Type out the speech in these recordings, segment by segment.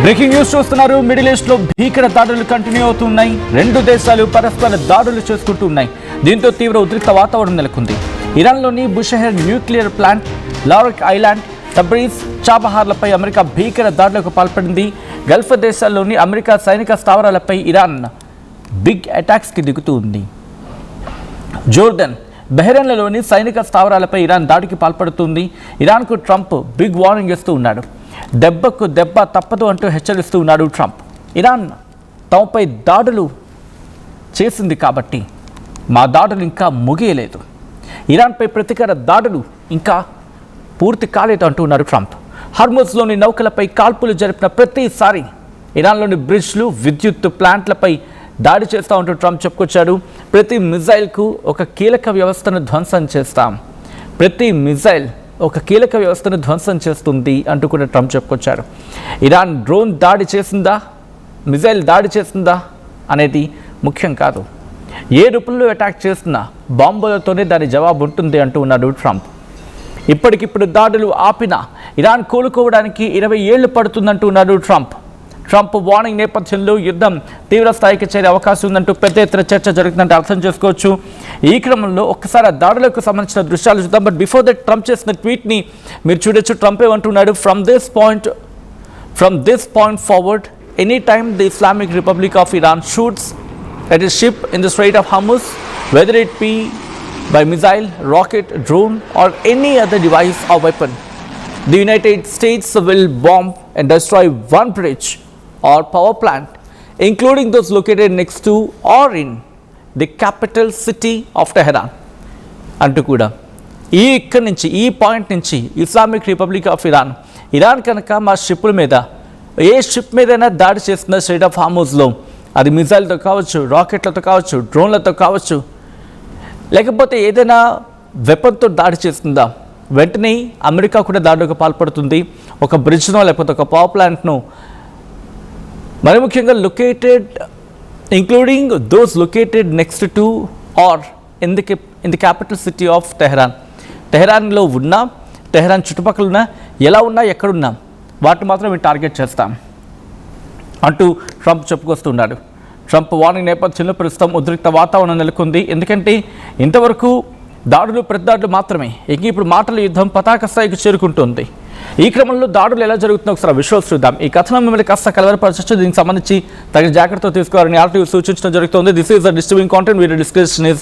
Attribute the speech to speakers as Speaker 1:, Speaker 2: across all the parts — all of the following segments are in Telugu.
Speaker 1: బ్రేకింగ్ న్యూస్ చూస్తున్నారు. మిడిల్ ఈస్ట్ లో భీకర దాడులు కంటిన్యూ అవుతున్నాయి. రెండు దేశాలు పరస్పర దాడులు చేసుకుంటున్నాయి. దీంతో తీవ్ర ఉద్రిక్త వాతావరణం నెలకొంది. ఇరాన్లోని Bushehr nuclear plant, Larak island, Tabriz, చాబహార్లపై అమెరికా భీకర దాడులకు పాల్పడింది. గల్ఫ్ దేశాల్లోని అమెరికా సైనిక స్థావరాలపై ఇరాన్ బిగ్ అటాక్స్కి దిగుతుంది. జోర్డన్, బహ్రెయిన్లలోని సైనిక స్థావరాలపై ఇరాన్ దాడికి పాల్పడుతుంది. ఇరాన్కు ట్రంప్ బిగ్ వార్నింగ్ ఇస్తూ ఉన్నాడు. దెబ్బకు దెబ్బ తప్పదు అంటూ హెచ్చరిస్తూ ఉన్నాడు ట్రంప్. ఇరాన్ తమపై దాడులు చేసింది కాబట్టి మా దాడులు ఇంకా ముగియలేదు, ఇరాన్పై ప్రతీకార దాడులు ఇంకా పూర్తి కాలేదు అంటూ ఉన్నారు ట్రంప్. హార్మోజ్లోని నౌకలపై కాల్పులు జరిపిన ప్రతిసారి ఇరాన్లోని బ్రిడ్జ్లు, విద్యుత్ ప్లాంట్లపై దాడి చేస్తూ ఉంటూ ట్రంప్ చెప్పుకొచ్చాడు. ప్రతి మిజైల్కు ఒక కీలక వ్యవస్థను ధ్వంసం చేస్తాం, ప్రతి మిజైల్ ఒక కీలక వ్యవస్థను ధ్వంసం చేస్తుంది అంటూ కూడా ట్రంప్ చెప్పుకొచ్చారు. ఇరాన్ డ్రోన్ దాడి చేసిందా, మిజైల్ దాడి చేసిందా అనేది ముఖ్యం కాదు, ఏ రూపంలో అటాక్ చేస్తున్నా బాంబులతోనే దాని జవాబు ఉంటుంది అంటూ ఉన్నాడు ట్రంప్. ఇప్పటికిప్పుడు దాడులు ఆపినా ఇరాన్ కోలుకోవడానికి 20 ఏళ్లు పడుతుందంటూ ఉన్నాడు ట్రంప్. ట్రంప్ వార్నింగ్ నేపథ్యంలో యుద్ధం తీవ్ర స్థాయికి చేరే అవకాశం ఉందంటూ పెద్ద ఎత్తున చర్చ జరుగుతుందంటే అర్థం చేసుకోవచ్చు. ఈ క్రమంలో ఒక్కసారి ఆ దాడులకు సంబంధించిన దృశ్యాలు చూద్దాం. బట్ బిఫోర్ దట్ ట్రంప్ చేసిన ట్వీట్ని మీరు చూడొచ్చు. ట్రంప్ ఏమంటున్నాడు, from this point forward any time the Islamic republic of Iran shoots at a ship in the Strait of Hormuz, whether it be by missile, rocket, drone or any other device or weapon, the United States will bomb and destroy one bridge or power plant, including those located next to or in the capital city of Tehran. అంటూ కూడా ఇక్కడి నుంచి, ఈ పాయింట్ నుంచి ఇస్లామిక్ రిపబ్లిక్ ఆఫ్ ఇరాన్ కనుక మా షిప్పుల మీద, ఏ షిప్ మీదైనా దాడి చేస్తున్న స్ట్రైట్ ఆఫ్ హార్మూజ్లో, అది మిజైల్తో కావచ్చు, రాకెట్లతో కావచ్చు, డ్రోన్లతో కావచ్చు, లేకపోతే ఏదైనా వెపన్తో దాడి చేస్తుందా, వెంటనే అమెరికా కూడా దాడులకు పాల్పడుతుంది. ఒక బ్రిడ్జ్నో లేకపోతే ఒక పవర్ ప్లాంట్ను, మరి ముఖ్యంగా including those located next to or in the capital city of Tehran. టెహరాన్లో ఉన్నా, టెహరాన్ చుట్టుపక్కల ఉన్నా, ఎలా ఉన్నా, ఎక్కడున్నా వాటిని మాత్రం మేము టార్గెట్ చేస్తాం అంటూ ట్రంప్ చెప్పుకొస్తున్నాడు. ట్రంప్ వార్నింగ్ నేపథ్యంలో ప్రస్తుతం ఉద్రిక్త వాతావరణం నెలకొంది. ఎందుకంటే ఇంతవరకు దాడులు, ప్రతిదాడులు మాత్రమే, ఇప్పుడు మాటల యుద్ధం పతాక స్థాయికి చేరుకుంటుంది. ఈ క్రమంలో దాడులు ఎలా జరుగుతుందో ఒకసారి విషయాలు చూద్దాం. ఈ కథనం మిమ్మల్ని కాస్త కలవరపరచచ్చు, దీనికి సంబంధించి తగిన జాగ్రత్తలు తీసుకోవాలని ఆర్టీవీ సూచించడం జరుగుతుంది. This is the disturbing content, video discussion is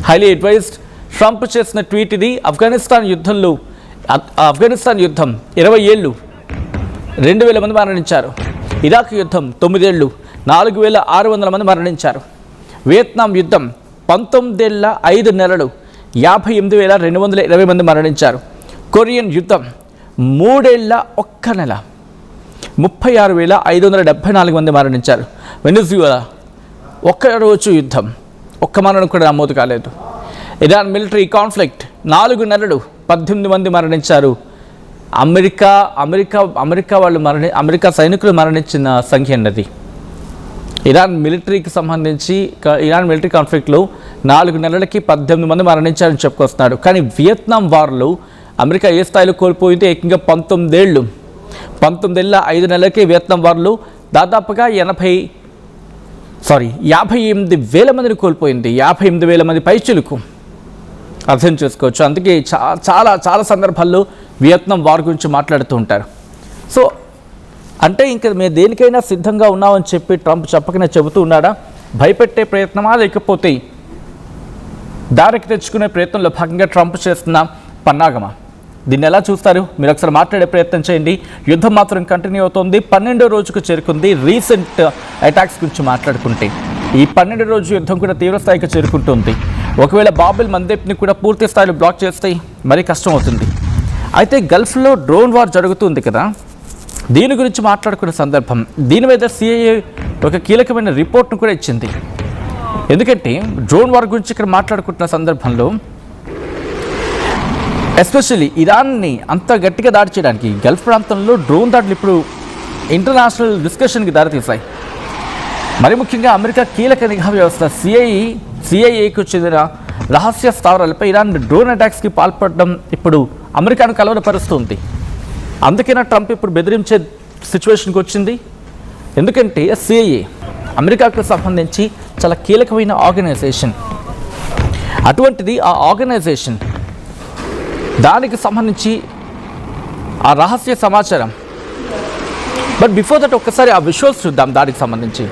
Speaker 1: highly advised. Trump చేసిన ట్వీట్ ఇది. ఆఫ్ఘనిస్తాన్ యుద్ధం 20 ఏళ్ళు, 2000 మంది మరణించారు. ఇరాక్ యుద్ధం 9 ఏళ్ళు, 4600 మంది మరణించారు. వియత్నాం యుద్ధం 19 ఏళ్ళ 5 నెలలు, 58,220 మంది మరణించారు. కొరియన్ యుద్ధం 3 ఏళ్ళ 1 నెల, 36,574 మంది మరణించారు. వెనిజులా ఒక్క రోజు యుద్ధం, ఒక్క మరణం కూడా నమోదు కాలేదు. ఇరాన్ మిలిటరీ కాన్ఫ్లిక్ట్ 4 నెలలు, 18 మంది మరణించారు. అమెరికా సైనికులు మరణించిన సంఖ్య అన్నది. ఇరాన్ మిలిటరీ కాన్ఫ్లిక్ట్లో 4 నెలలకి 18 మంది మరణించారని చెప్పుకొస్తున్నాడు. కానీ వియత్నాం వార్లో అమెరికా ఏ స్థాయిలో కోల్పోయింది, ఏకంగా 19 ఏళ్ళ 5 నెలలకి వియత్నాం వార్లో దాదాపుగా 58,000 మందిని కోల్పోయింది. 58,000 మంది పైచిలుకు అర్థం చేసుకోవచ్చు. అందుకే చాలా సందర్భాల్లో వియత్నాం వార్ గురించి మాట్లాడుతూ ఉంటారు. సో అంటే ఇంకా మేము దేనికైనా సిద్ధంగా ఉన్నామని చెప్పి ట్రంప్ చెప్పకనే చెబుతూ ఉన్నాడా? భయపెట్టే ప్రయత్నమా, లేకపోతే దారికి తెచ్చుకునే ప్రయత్నంలో భాగంగా ట్రంప్ చేస్తున్న పన్నాగమా? దీన్ని ఎలా చూస్తారు? మీరు ఒకసారి మాట్లాడే ప్రయత్నం చేయండి. యుద్ధం మాత్రం కంటిన్యూ అవుతుంది. 12వ రోజుకు చేరుకుంది. రీసెంట్ అటాక్స్ గురించి మాట్లాడుకుంటే ఈ 12వ రోజు యుద్ధం కూడా తీవ్ర స్థాయికి చేరుకుంటుంది. ఒకవేళ బాబెల్ మందేప్ని కూడా పూర్తి స్థాయిలో బ్లాక్ చేస్తే మరీ కష్టం అవుతుంది. అయితే గల్ఫ్లో డ్రోన్ వార్ జరుగుతుంది కదా, దీని గురించి మాట్లాడుకునే సందర్భం, దీని మీద సిఐఏ ఒక కీలకమైన రిపోర్ట్ను కూడా ఇచ్చింది. ఎందుకంటే డ్రోన్ వార్ గురించి ఇక్కడ మాట్లాడుకుంటున్న సందర్భంలో ఎస్పెషల్లీ ఇరాన్ని అంత గట్టిగా దాడి చేయడానికి గల్ఫ్ ప్రాంతంలో డ్రోన్ దాడులు ఇప్పుడు ఇంటర్నేషనల్ డిస్కషన్కి దారితీశాయి. మరి ముఖ్యంగా అమెరికా కీలక నిఘా వ్యవస్థ సిఐఏకు చెందిన రహస్య స్థావరాలపై ఇరాన్ డ్రోన్ అటాక్స్కి పాల్పడడం ఇప్పుడు అమెరికాను కలవరపరుస్తుంది. అందుకేనా ట్రంప్ ఇప్పుడు బెదిరించే సిచ్యువేషన్కి వచ్చింది? ఎందుకంటే సిఐఏ అమెరికాకు సంబంధించి చాలా కీలకమైన ఆర్గనైజేషన్. అటువంటిది ఆ ఆర్గనైజేషన్ దానికి సంబంధించి ఆ రహస్య సమాచారం. బట్ బిఫోర్ దట్ ఒక్కసారి ఆ విజువల్స్ చూద్దాం దానికి సంబంధించి.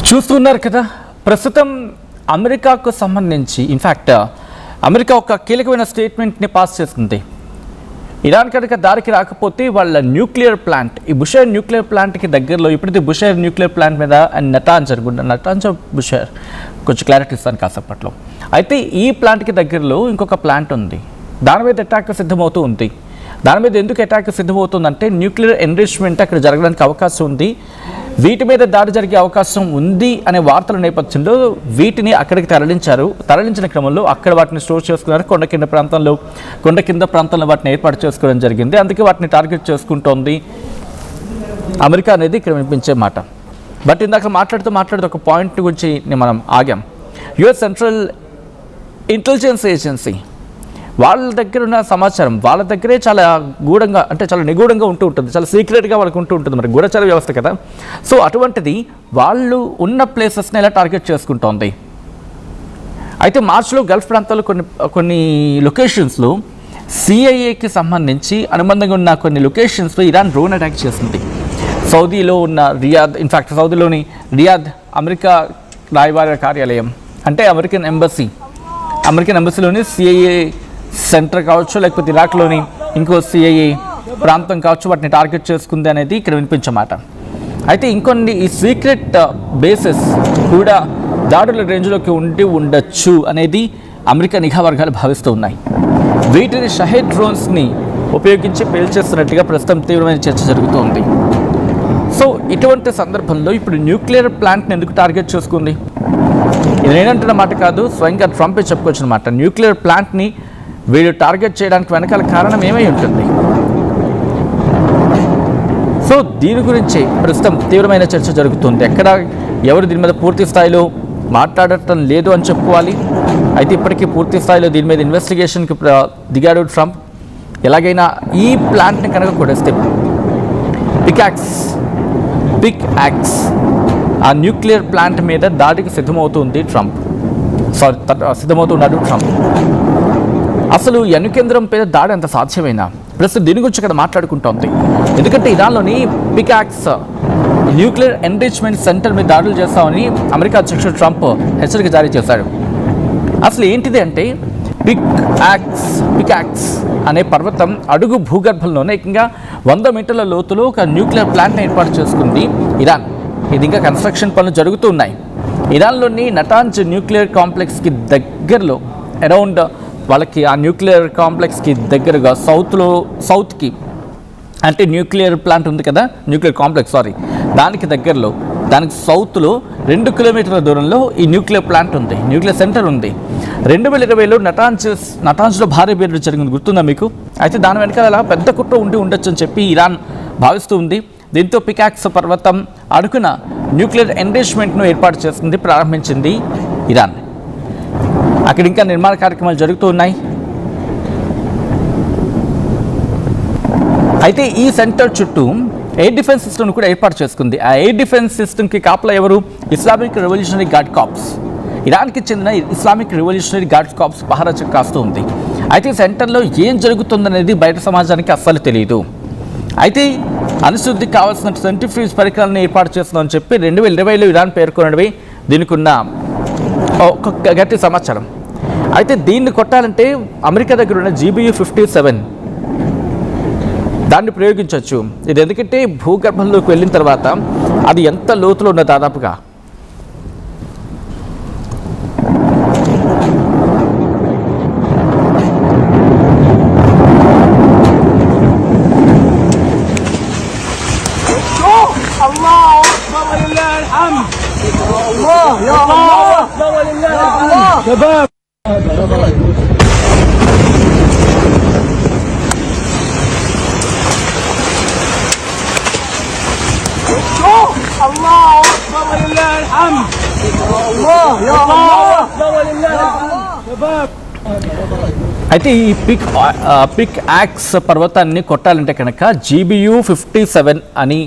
Speaker 1: చూస్తున్నారు కదా, ప్రస్తుతం అమెరికాకు సంబంధించి ఇన్ఫ్యాక్ట్ అమెరికా ఒక కీలకమైన స్టేట్మెంట్ని పాస్ చేస్తుంది. ఇరాన్ కనుక దారికి రాకపోతే వాళ్ళ న్యూక్లియర్ ప్లాంట్, ఈ బుషైర్ న్యూక్లియర్ ప్లాంట్కి దగ్గరలో, ఇప్పుడైతే బుషైర్ న్యూక్లియర్ ప్లాంట్ మీద అండ్ నటాంజ్ బుషైర్ కొంచెం క్లారిటీ ఇస్తాను కాసేపట్లో. అయితే ఈ ప్లాంట్కి దగ్గరలో ఇంకొక ప్లాంట్ ఉంది, దాని మీద అటాక్ సిద్ధమవుతూ ఉంది. దాని మీద ఎందుకు అటాక్ సిద్ధమవుతుందంటే న్యూక్లియర్ ఎన్రిచ్మెంట్ అక్కడ జరగడానికి అవకాశం ఉంది, వీటి మీద దాడి జరిగే అవకాశం ఉంది అనే వార్తల నేపథ్యంలో వీటిని అక్కడికి తరలించిన క్రమంలో అక్కడ వాటిని స్టోర్ చేసుకున్నారు. కొండ కింద ప్రాంతంలో వాటిని ఏర్పాటు చేసుకోవడం జరిగింది. అందుకే వాటిని టార్గెట్ చేసుకుంటోంది అమెరికా అనేది ఇక్కడ వినిపించే మాట. బట్ ఇందాక మాట్లాడుతూ ఒక పాయింట్ గురించి మనం ఆగాం. యుఎస్ సెంట్రల్ ఇంటెలిజెన్స్ ఏజెన్సీ వాళ్ళ దగ్గర ఉన్న సమాచారం వాళ్ళ దగ్గరే చాలా గూఢంగా, అంటే చాలా నిగూఢంగా ఉంటుంది, చాలా సీక్రెట్గా వాళ్ళకు ఉంటుంది. మరి గూఢచార వ్యవస్థ కదా. సో అటువంటిది వాళ్ళు ఉన్న ప్లేసెస్ని ఎలా టార్గెట్ చేసుకుంటోంది. అయితే మార్చిలో గల్ఫ్ ప్రాంతాల్లో కొన్ని లొకేషన్స్లో సిఐఏకి సంబంధించి అనుబంధంగా ఉన్న కొన్ని లొకేషన్స్లో ఇరాన్ డ్రోన్ అటాక్ చేసింది. సౌదీలో ఉన్న రియాద్, ఇన్ఫ్యాక్ట్ సౌదీలోని రియాద్ అమెరికా రాయబార కార్యాలయం, అంటే అమెరికన్ ఎంబసీలోని సిఐఏ సెంటర్ కావచ్చు, లేకపోతే ఇరాక్లోని ఇంకో సిఐఏ ప్రాంతం కావచ్చు, వాటిని టార్గెట్ చేసుకుంది అనేది ఇక్కడ వినిపించమాట. అయితే ఇంకొన్ని ఈ సీక్రెట్ బేసెస్ కూడా దాడుల రేంజ్లోకి ఉండొచ్చు అనేది అమెరికా నిఘా వర్గాలు భావిస్తూ ఉన్నాయి. వీటిని షహీద్ డ్రోన్స్ని ఉపయోగించి పేల్చేస్తున్నట్టుగా ప్రస్తుతం తీవ్రమైన చర్చ జరుగుతోంది. సో ఇటువంటి సందర్భంలో ఇప్పుడు న్యూక్లియర్ ప్లాంట్ని ఎందుకు టార్గెట్ చేసుకుంది? ఇది నేనంటున్న మాట కాదు, స్వయంగా ట్రంపే చెప్పుకోవచ్చు అనమాట. న్యూక్లియర్ ప్లాంట్ని వీళ్ళు టార్గెట్ చేయడానికి వెనకాల కారణం ఏమై ఉంటుంది? సో దీని గురించి ప్రస్తుతం తీవ్రమైన చర్చ జరుగుతుంది. ఎక్కడ ఎవరు దీని మీద పూర్తి స్థాయిలో మాట్లాడటం లేదు అని చెప్పుకోవాలి. అయితే ఇప్పటికీ పూర్తి స్థాయిలో దీని మీద ఇన్వెస్టిగేషన్కి దిగాడు ట్రంప్. ఎలాగైనా ఈ ప్లాంట్ని కనుక కొడేస్తే పిక్ యాక్స్ ఆ న్యూక్లియర్ ప్లాంట్ మీద దాడికి సిద్ధమవుతున్నాడు ట్రంప్. అసలు ఈ అణుకేంద్రం మీద దాడి అంత సాధ్యమైనా ప్రస్తుతం దీని గురించి ఇక్కడ మాట్లాడుకుంటోంది. ఎందుకంటే ఇరాన్లోని pickaxe nuclear enrichment centre మీద దాడులు చేస్తామని అమెరికా అధ్యక్షుడు ట్రంప్ హెచ్చరిక జారీ చేశాడు. అసలు ఏంటిది అంటే పిక్ యాక్స్ అనే పర్వతం అడుగు భూగర్భంలోనే ఏకంగా 100 మీటర్ల లోతులో ఒక న్యూక్లియర్ ప్లాంట్ని ఏర్పాటు చేసుకుంది ఇరాన్. ఇది ఇంకా కన్స్ట్రక్షన్ పనులు జరుగుతూ ఉన్నాయి. ఇరాన్లోని నటాంజ్ న్యూక్లియర్ కాంప్లెక్స్కి దగ్గరలో అరౌండ్ వాళ్ళకి ఆ న్యూక్లియర్ కాంప్లెక్స్కి దగ్గరగా సౌత్కి అంటే న్యూక్లియర్ ప్లాంట్ ఉంది కదా, న్యూక్లియర్ కాంప్లెక్స్ దానికి దగ్గరలో, దానికి సౌత్లో 2 కిలోమీటర్ల దూరంలో ఈ న్యూక్లియర్ ప్లాంట్ ఉంది, న్యూక్లియర్ సెంటర్ ఉంది. 2020లో నటాంజ్లో భారీ పేలుడు జరిగింది, గుర్తుందా మీకు? అయితే దాని వెనకాల పెద్ద కుట్ర ఉండొచ్చు అని చెప్పి ఇరాన్ భావిస్తూ ఉంది. దీంతో పికాక్స్ పర్వతం అడుగున న్యూక్లియర్ ఎన్రిచ్మెంట్ను ఏర్పాటు చేస్తుంది, ప్రారంభించింది ఇరాన్. అక్కడ ఇంకా నిర్మాణ కార్యక్రమాలు జరుగుతూ ఉన్నాయి. అయితే ఈ సెంటర్ చుట్టూ ఎయిర్ డిఫెన్స్ సిస్టమ్ కూడా ఏర్పాటు చేసుకుంది. ఆ ఎయిర్ డిఫెన్స్ సిస్టమ్కి కాపలా ఎవరు? Islamic revolutionary guard corps. ఇరాన్కి చెందిన ఇస్లామిక్ రెవల్యూషనరీ గార్డ్స్ కార్ప్స్ పహారా కాస్తూ ఉంది. అయితే సెంటర్లో ఏం జరుగుతుందనేది బయట సమాజానికి అస్సలు తెలియదు. అయితే అనుశుద్ధికి కావాల్సిన సెంట్రిఫ్యూజ్ పరికరాలను ఏర్పాటు చేస్తుందని చెప్పి 2020లో ఇరాన్ పేర్కొనడమే దీనికి ఉన్న ఒక గట్టి సమాచారం. అయితే దీన్ని కొట్టాలంటే అమెరికా దగ్గర ఉన్న GBU-57 దాన్ని ప్రయోగించవచ్చు. ఇది ఎందుకంటే భూగర్భంలోకి వెళ్ళిన తర్వాత అది ఎంత లోతులో ఉన్న దాదాపుగా అయితే ఈ పిక్ యాక్స్ పర్వతాన్ని కొట్టాలంటే కనుక GBU-57 అని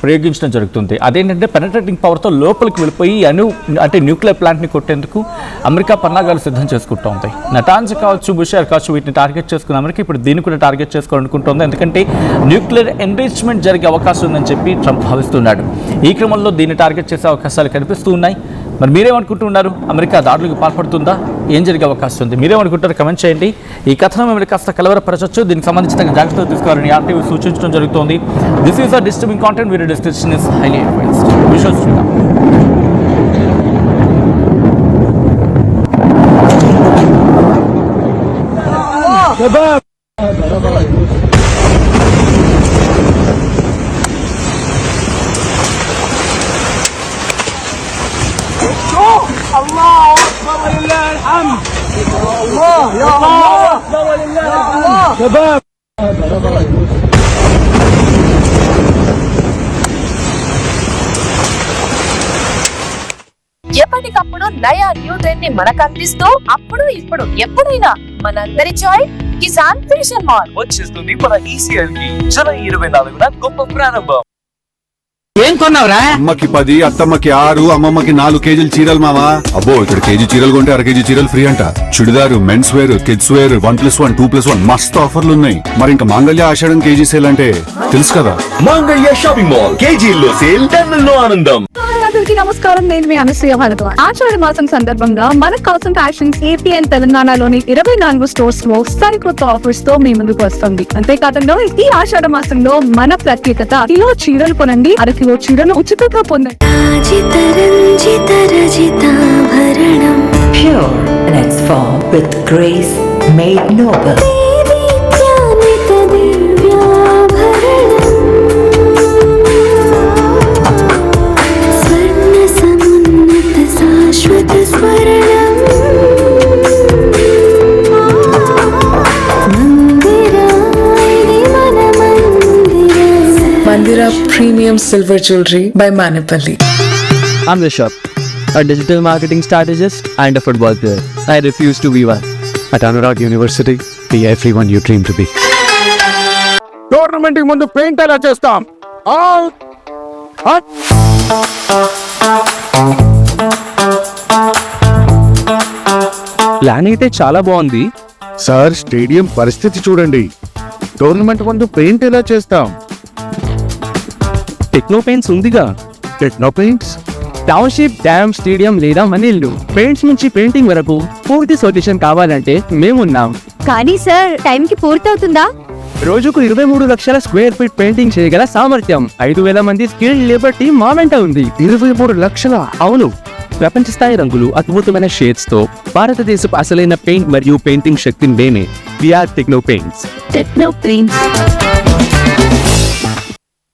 Speaker 1: ప్రయోగించడం జరుగుతుంది. అదేంటంటే పెనట్రేటింగ్ పవర్తో లోపలికి వెళ్ళిపోయి అంటే న్యూక్లియర్ ప్లాంట్ని కొట్టేందుకు అమెరికా పన్నాగాలు సిద్ధం చేసుకుంటూ ఉంది. నటాన్స్ కావచ్చు, బుషర్ కావచ్చు, వీటిని టార్గెట్ చేసుకున్న అమెరికా ఇప్పుడు దీన్ని కూడా టార్గెట్ చేసుకోవాలనుకుంటోంది. ఎందుకంటే న్యూక్లియర్ ఎన్రిచ్మెంట్ జరిగే అవకాశం ఉందని చెప్పి ట్రంప్ భావిస్తున్నాడు. ఈ క్రమంలో దీన్ని టార్గెట్ చేసే అవకాశాలు కనిపిస్తూ ఉన్నాయి. మరి మీరేమనుకుంటున్నారు? అమెరికా దాడులకు పాల్పడుతుందా? ఏం జరిగే అవకాశం ఉంది? మీరేమనుకుంటారు? కమెంట్ చేయండి. ఈ కథనం మిమ్మల్ని కాస్త కలవరపరచవచ్చు. దీనికి సంబంధించిన జాగ్రత్తలు తీసుకోవాలని RTV సూచించడం జరుగుతోంది. This is a disturbing content. Video description is highly advised. Visuals చూద్దాం.
Speaker 2: ఎప్పటికప్పుడు నయా న్యూ ట్రెండ్ ని మనకు అందిస్తూ అప్పుడు ఇప్పుడు ఎప్పుడైనా మనందరి చాయిస్ కిసాన్ ఫ్యాషన్ మాల్
Speaker 3: వచ్చేస్తుంది మన ECL కి జూలై 24న గొప్ప ప్రారంభం.
Speaker 4: ఏం కొన్నావురా?
Speaker 5: అమ్మకి 10, అత్తమ్మకి 6, అమ్మమ్మకి 4 కేజీలు చీరలు మావా. అబ్బో, ఇక్కడ కేజీ చీరలు కొంటే అర కేజీ చీరలు ఫ్రీ అంట. Churidar, men's wear, kids wear 1+1, 2+1 మస్తు ఆఫర్లు ఉన్నాయి. మరి ఇంకా మాంగళ్య ఆషాఢం కేజీ సేల్ అంటే తెలుసు కదా.
Speaker 6: మాంగళ్య షాపింగ్ మాల్ కేజీల్లో సేల్, టన్నుల్లో ఆనందం.
Speaker 7: అందరికీ నమస్కారం. నేను మీ అనసూయ భారద్వాజ్. ఆషాఢ మాసం సందర్భంగా మన కాసం ఫ్యాషన్స్ ఏపీ అండ్ తెలంగాణలోని 24 స్టోర్స్ లో సరికొత్త ఆఫర్స్ తో మీ ముందుకు వస్తుంది. అంతేకాకుండా ఈ ఆషాఢ మాసంలో మన ప్రత్యేకత, కిలో చీరలు కొనండి, అర కిలో చీరలు ఉచితంగా పొందండి.
Speaker 8: Pure in its form with grace made noble.
Speaker 9: Mandira Premium Silver Jewelry by Manipali.
Speaker 10: I'm Rishabh, a digital marketing strategist and a football player. I refuse to be one.
Speaker 5: At Anurag University, be everyone you dream to be.
Speaker 4: Tournament కి ముందు పెయింట్ ఎలా చేస్తాం?
Speaker 10: ప్లాన్ అయితే చాలా బాగుంది
Speaker 5: సార్, స్టేడియం పరిస్థితి చూడండి. టోర్నమెంట్ ముందు పెయింట్ ఎలా చేస్తాం?
Speaker 10: టెక్నో పెయింట్స్ ఉందిగా.
Speaker 5: Techno paints,
Speaker 10: township, dam, stadium లేదా మనీళ్ళు, పెయింట్స్ నుంచి పెయింటింగ్ వరకు పూర్తి సొల్యూషన్ కావాలంటే మేమున్నాం.
Speaker 7: కానీ సార్, టైం కి పూర్తవుతుందా?
Speaker 10: రోజుకు 23 లక్షల స్క్వేర్ ఫీట్ పెయింటింగ్ చేయగల సామర్థ్యం, 5,000 మంది స్కిల్డ్ లేబర్ టీం మా వెంట ఉంది.
Speaker 5: 23 లక్షల?
Speaker 10: అవును. ప్రపంచ స్థాయి రంగులు, అద్భుతమైన షేడ్స్ తో భారతదేశపు అసలైన పెయింట్ మరియు పెయింటింగ్ శక్తిని నేనే. We are Techno Paints.
Speaker 7: Techno paints.